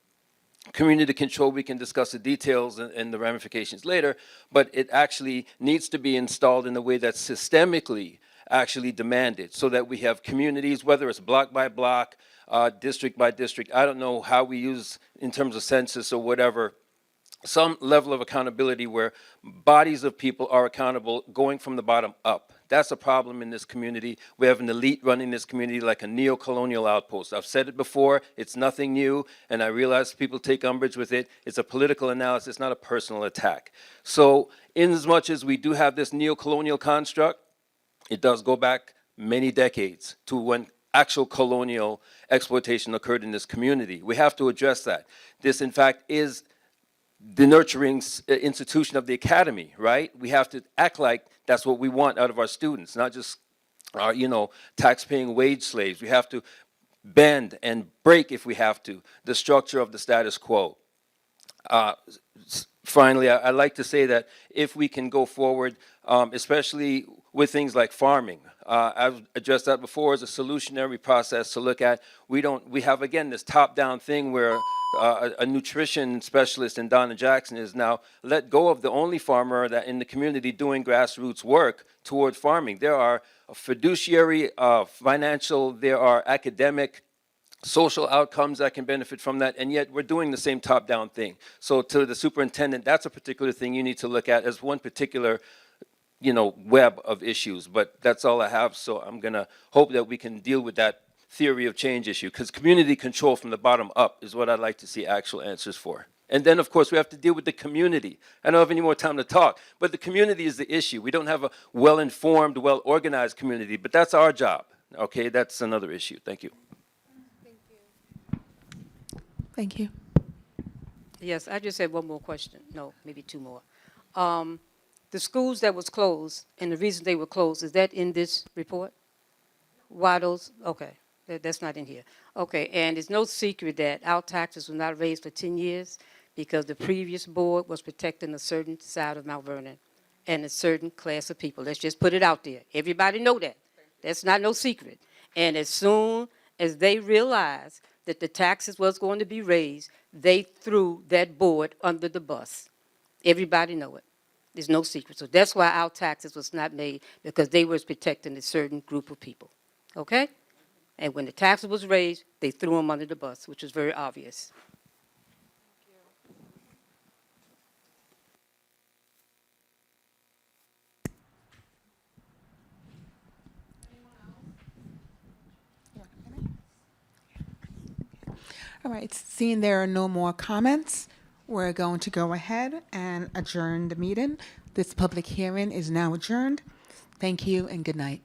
Speaker 8: Community control, we can discuss the details and the ramifications later, but it actually needs to be installed in a way that's systemically actually demanded so that we have communities, whether it's block by block, district by district, I don't know how we use in terms of census or whatever, some level of accountability where bodies of people are accountable going from the bottom up. That's a problem in this community. We have an elite running this community like a neo-colonial outpost. I've said it before, it's nothing new, and I realize people take umbrage with it. It's a political analysis, not a personal attack. So in as much as we do have this neo-colonial construct, it does go back many decades to when actual colonial exploitation occurred in this community. We have to address that. This, in fact, is the nurturing institution of the academy, right? We have to act like that's what we want out of our students, not just
Speaker 18: tax-paying wage slaves. We have to bend and break, if we have to, the structure of the status quo. Finally, I'd like to say that if we can go forward, especially with things like farming, I've addressed that before as a solutionary process to look at. We have, again, this top-down thing where a nutrition specialist in Donna Jackson is now let go of the only farmer that in the community doing grassroots work toward farming. There are fiduciary, financial, there are academic, social outcomes that can benefit from that, and yet we're doing the same top-down thing. So to the superintendent, that's a particular thing you need to look at as one particular web of issues, but that's all I have, so I'm gonna hope that we can deal with that theory of change issue, because community control from the bottom up is what I'd like to see actual answers for. And then, of course, we have to deal with the community. I don't have any more time to talk, but the community is the issue. We don't have a well-informed, well-organized community, but that's our job, okay? That's another issue. Thank you.
Speaker 13: Thank you.
Speaker 10: Yes, I just had one more question. No, maybe two more. The schools that was closed and the reason they were closed, is that in this report? Why those? Okay, that's not in here. Okay, and it's no secret that our taxes were not raised for 10 years because the previous board was protecting a certain side of Mount Vernon and a certain class of people. Let's just put it out there. Everybody know that. That's not no secret. And as soon as they realized that the taxes was going to be raised, they threw that board under the bus. Everybody know it. There's no secret. So that's why our taxes was not made, because they was protecting a certain group of people. Okay? And when the taxes was raised, they threw them under the bus, which was very obvious.
Speaker 1: All right, seeing there are no more comments, we're going to go ahead and adjourn the meeting. This public hearing is now adjourned. Thank you and good night.